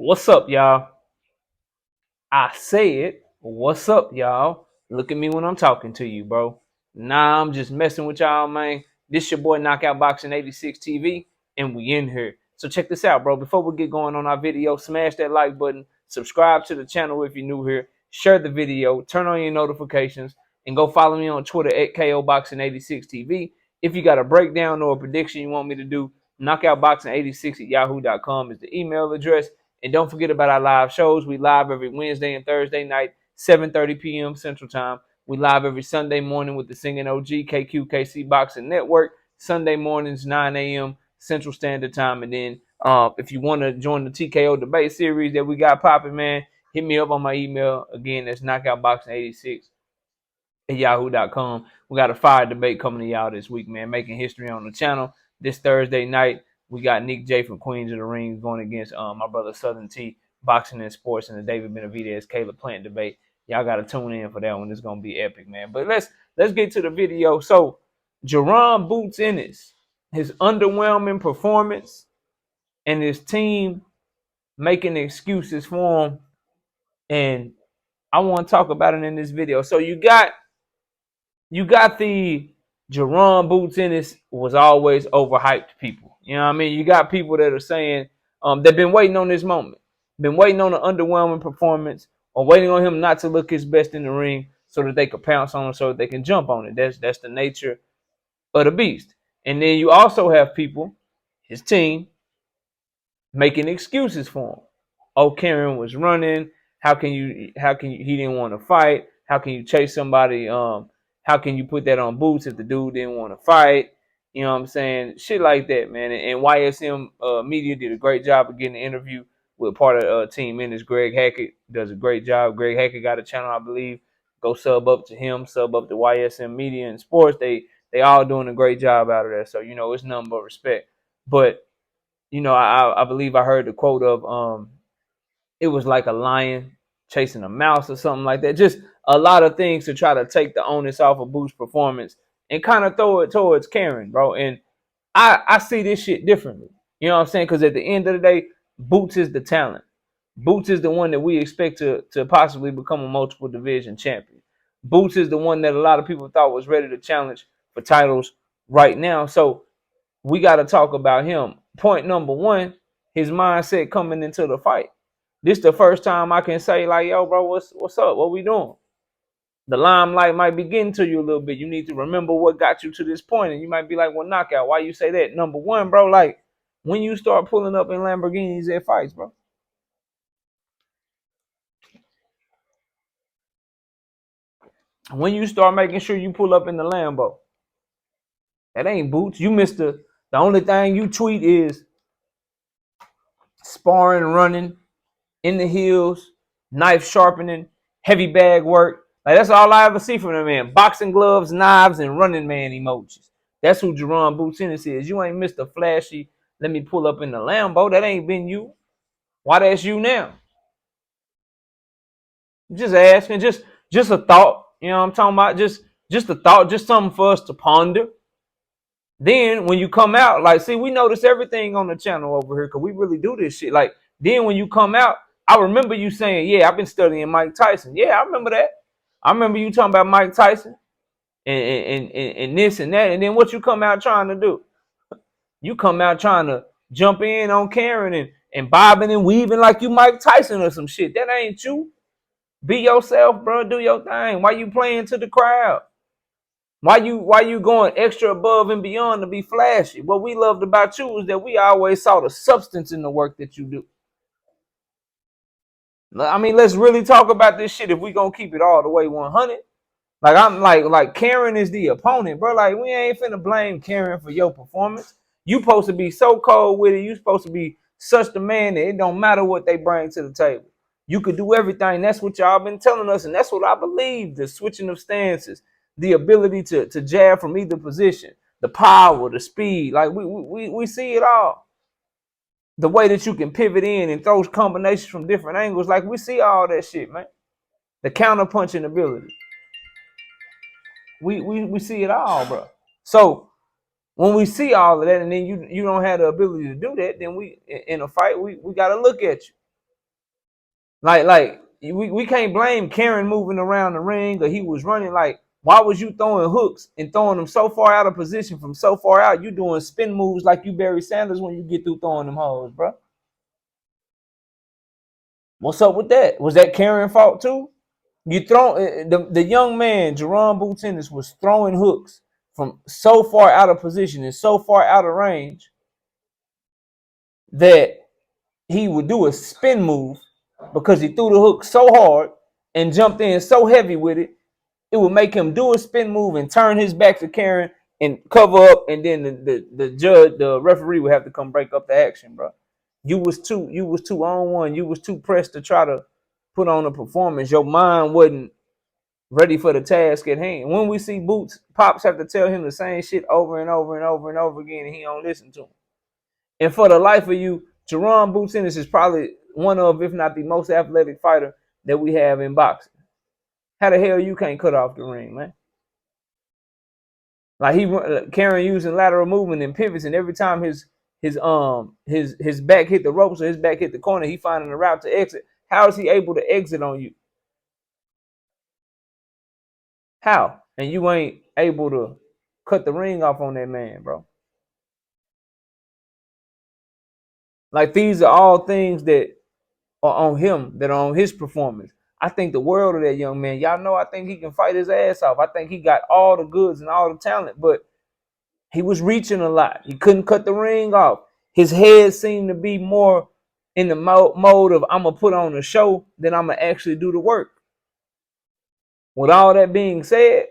What's up, y'all? I said, what's up, y'all? Look at me when I'm talking to you, bro. Nah, I'm just messing with y'all, man. This your boy Knockout Boxing 86 TV, and we in here. So check this out, bro. Before we get going on our video, smash that like button, subscribe to the channel if you're new here, share the video, turn on your notifications, and go follow me on Twitter at KOBoxing86 TV. If you got a breakdown or a prediction you want me to do, knockoutboxing86 at yahoo.com is the email address. And don't forget about our live shows. We live every Wednesday and Thursday night, 7:30 p.m. Central Time. We live every Sunday morning with the Singing OG KQKC Boxing Network. Sunday mornings, 9 a.m. Central Standard Time. And then if you want to join the TKO debate series that we got popping, man, hit me up on my email. Again, that's knockoutboxing86 at yahoo.com. We got a fire debate coming to y'all this week, man, making history on the channel. This Thursday night, we got Nick J from Queens of the Ring going against my brother Southern T, Boxing and Sports, and the David Benavidez Caleb Plant debate. Y'all got to tune in for that one. It's going to be epic, man. But let's get to the video. So, Jaron Boots Ennis, his underwhelming performance and his team making excuses for him. And I want to talk about it in this video. So, you got the Jaron Boots Ennis was always overhyped people. You know what I mean? You got people that are saying they've been waiting on this moment, been waiting on an underwhelming performance, or waiting on him not to look his best in the ring so that they could pounce on him, so that they can jump on it. That's the nature of the beast. And then you also have people, his team, making excuses for him. Oh, Karen was running. How can you he didn't want to fight? How can you chase somebody? How can you put that on Boots if the dude didn't want to fight? You know what I'm saying? Shit like that, man. And YSM Media did a great job of getting an interview with part of Team Ennis. Greg Hackett does a great job. Greg Hackett got a channel, I believe. Go sub up to him, sub up to YSM Media and Sports. They all doing a great job out of there. So, it's nothing but respect. But I believe I heard the quote of it was like a lion chasing a mouse or something like that. Just a lot of things to try to take the onus off of Boots' performance and kind of throw it towards Karen, bro. And I see this shit differently. You know what I'm saying? Because at the end of the day, Boots is the talent. Boots is the one that we expect to possibly become a multiple division champion. Boots is the one that a lot of people thought was ready to challenge for titles right now. So we got to talk about him. Point number one, his mindset coming into the fight. This the first time I can say, like, yo, bro, what's up? What we doing? The limelight might be getting to you a little bit. You need to remember what got you to this point. And you might be like, well, knockout. Why you say that? Number one, bro, like, when you start pulling up in Lamborghinis at fights, bro. When you start making sure you pull up in the Lambo. That ain't Boots. You missed the only thing you tweet is sparring, running, in the hills, knife sharpening, heavy bag work. Like, that's all I ever see from the man. Boxing gloves, knives, and running man emojis. That's who Jaron Boots Ennis is. You ain't Mr. Flashy. Let me pull up in the Lambo. That ain't been you. Why that's you now? Just asking. Just a thought. You know what I'm talking about? Just a thought. Just something for us to ponder. Then when you come out, like, see, we notice everything on the channel over here because we really do this shit. Like, then when you come out, I remember you saying, yeah, I've been studying Mike Tyson. Yeah, I remember that. I remember you talking about Mike Tyson and this and that. And then what you come out trying to do? You come out trying to jump in on Karen and bobbing and weaving like you Mike Tyson or some shit. That ain't you. Be yourself, bro. Do your thing. Why you playing to the crowd? Why you going extra above and beyond to be flashy? What we loved about you is that we always saw the substance in the work that you do. I mean, let's really talk about this shit if we gonna keep it all the way 100. Like, I'm like Karen is the opponent, bro. Like, we ain't finna blame Karen for your performance. You supposed to be so cold with it. You supposed to be such the man that it don't matter what they bring to the table. You could do everything. That's what y'all been telling us, and that's what I believe. The switching of stances, the ability to jab from either position, the power, the speed. Like, we see it all. The way that you can pivot in and throw combinations from different angles. Like, we see all that shit, man. The counter punching ability. We see it all, bro. So when we see all of that, and then you don't have the ability to do that, then we in a fight we got to look at you. Like we can't blame Karen moving around the ring or he was running. Like, why was you throwing hooks and throwing them so far out of position from so far out? You doing spin moves like you Barry Sanders when you get through throwing them hoes, bro. What's up with that? Was that Karen fault too? You throw the young man Jaron Ennis was throwing hooks from so far out of position and so far out of range that he would do a spin move because he threw the hook so hard and jumped in so heavy with it. It would make him do a spin move and turn his back to Karen and cover up, and then the judge, the referee, would have to come break up the action, bro. You was too on one. You was too pressed to try to put on a performance. Your mind wasn't ready for the task at hand. When we see Boots, Pops have to tell him the same shit over and over and over and over again, and he don't listen to him. And for the life of you, Jaron Boots Ennis is probably one of, if not the most athletic fighter that we have in boxing. How the hell you can't cut off the ring, man? Like Karen using lateral movement and pivots, and every time his back hit the ropes or his back hit the corner, he finding a route to exit. How is he able to exit on you? How? And you ain't able to cut the ring off on that man, bro. Like, these are all things that are on him, that are on his performance. I think the world of that young man. Y'all know I think he can fight his ass off. I think he got all the goods and all the talent, but he was reaching a lot. He couldn't cut the ring off. His head seemed to be more in the mode of, I'm going to put on a show than I'm going to actually do the work. With all that being said,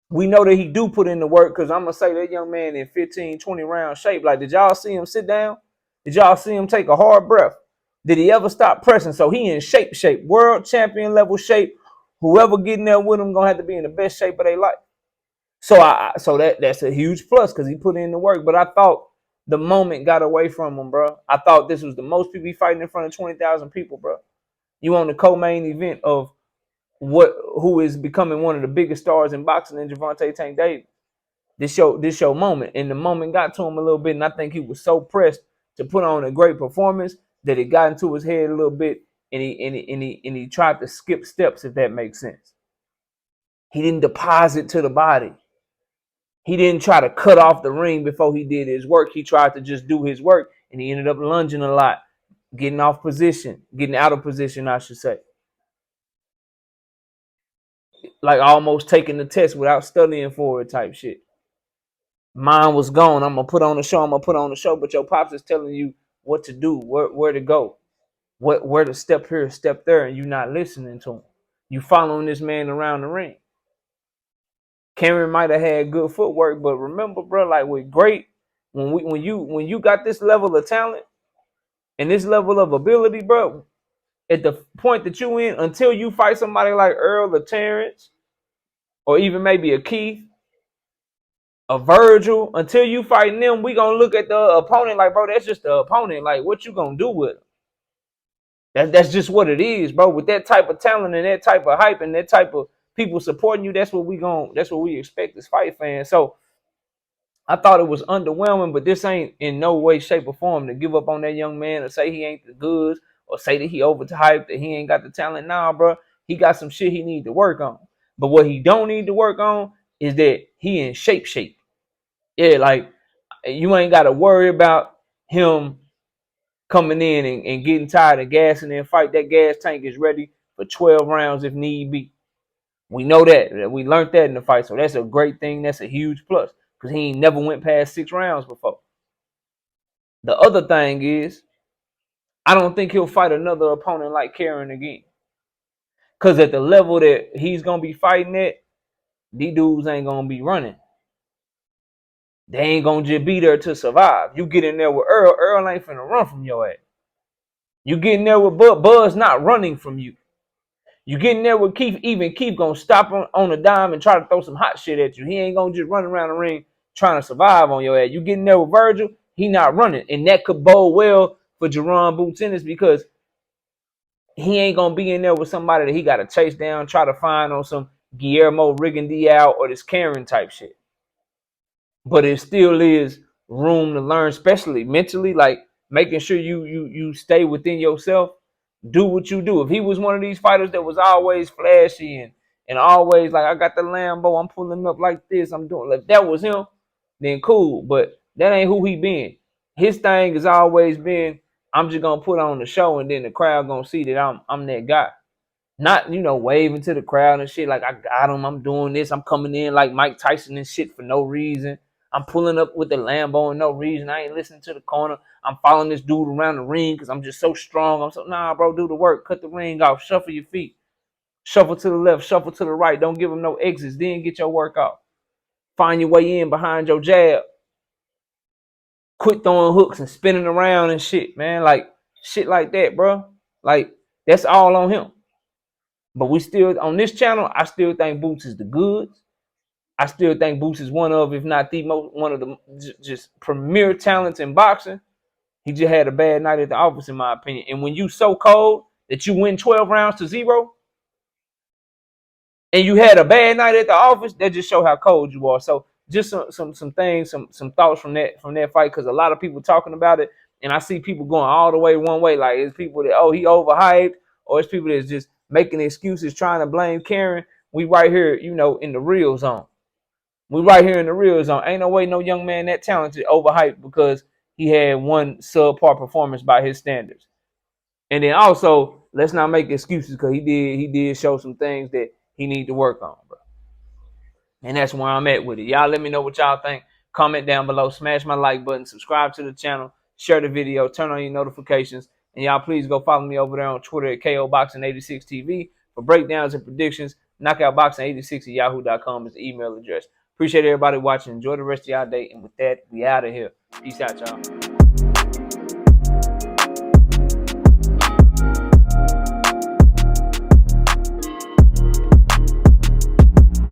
we know that he do put in the work, because I'm going to say that young man in 15, 20 round shape. Like, did y'all see him sit down? Did y'all see him take a hard breath? Did he ever stop pressing? So he in shape, world champion level shape. Whoever getting there with him going to have to be in the best shape of their life. So that's a huge plus, because he put in the work. But I thought the moment got away from him, bro. I thought this was the most people fighting in front of 20,000 people, bro. You on the co-main event of who is becoming one of the biggest stars in boxing in Gervonta Tank Davis. This your moment, and the moment got to him a little bit, and I think he was so pressed to put on a great performance that it got into his head a little bit, and he tried to skip steps, if that makes sense. He didn't deposit to the body. He didn't try to cut off the ring before he did his work. He tried to just do his work, and he ended up lunging a lot, getting off position, getting out of position, I should say. Like, almost taking the test without studying for it type shit. Mine was gone. I'm going to put on the show, but your pops is telling you what to do, where to go, where to step here, step there, and you not listening to him. You following this man around the ring. Cameron might have had good footwork, but remember, bro, like, with great, when you got this level of talent and this level of ability, bro, at the point that you in, until you fight somebody like Earl or Terrence, or even maybe a Keith, a Virgil, until you fighting them, we gonna look at the opponent like, bro, that's just the opponent. Like, what you gonna do with him? That's just what it is, bro. With that type of talent and that type of hype and that type of people supporting you, that's what we expect as fight fans. So I thought it was underwhelming, but this ain't in no way, shape, or form to give up on that young man or say he ain't the goods or say that he overhyped, that he ain't got the talent. Nah, bro, he got some shit he need to work on. But what he don't need to work on is that he in shape. Yeah, like, you ain't got to worry about him coming in and getting tired of gassing and fight. That gas tank is ready for 12 rounds if need be. We know that. We learned that in the fight. So that's a great thing. That's a huge plus, because he ain't never went past 6 rounds before. The other thing is, I don't think he'll fight another opponent like Karen again. Because at the level that he's going to be fighting at, these dudes ain't going to be running. They ain't going to just be there to survive. You get in there with Earl. Earl ain't finna run from your ass. You get in there with Bud. Bud's not running from you. You get in there with Keith. Even Keith going to stop on a dime and try to throw some hot shit at you. He ain't going to just run around the ring trying to survive on your ass. You get in there with Virgil. He not running. And that could bode well for Jaron Boots Ennis, because he ain't going to be in there with somebody that he got to chase down, try to find on some Guillermo Rigondeaux or this Karen type shit. But it still is room to learn, especially mentally, like making sure you stay within yourself Do what you do. If he was one of these fighters that was always flashy and always like, I got the Lambo, I'm pulling up like this, I'm doing, like that was him, then cool. But that ain't who he been. His thing has always been, I'm just gonna put on the show and then the crowd gonna see that I'm that guy. Not, waving to the crowd and shit like I got him, I'm doing this, I'm coming in like Mike Tyson and shit for no reason. I'm pulling up with the Lambo and no reason. I ain't listening to the corner. I'm following this dude around the ring because I'm just so strong. I'm so, nah, bro, do the work. Cut the ring off. Shuffle your feet. Shuffle to the left. Shuffle to the right. Don't give him no exits. Then get your work off. Find your way in behind your jab. Quit throwing hooks and spinning around and shit, man. Like, shit like that, bro. Like, that's all on him. But we still, on this channel, I still think Boots is the goods. I still think Boots is one of, if not the most, one of the just premier talents in boxing. He just had a bad night at the office, in my opinion. And when you so cold that you win 12 rounds to 0, and you had a bad night at the office, that just show how cold you are. So just some things, some thoughts from that fight, because a lot of people talking about it, and I see people going all the way one way. Like, it's people that, oh, he overhyped, or it's people that's just making excuses, trying to blame Karen. We right here, in the real zone. We right here in the real zone. Ain't no way no young man that talented overhyped because he had one subpar performance by his standards. And then also, let's not make excuses because he did show some things that he need to work on, bro. And that's where I'm at with it. Y'all let me know what y'all think. Comment down below. Smash my like button. Subscribe to the channel. Share the video. Turn on your notifications. And y'all please go follow me over there on Twitter at KOBoxing86TV for breakdowns and predictions. Knockoutboxing86 at yahoo.com is the email address. Appreciate everybody watching. Enjoy the rest of y'all day. And with that, we out of here. Peace out, y'all.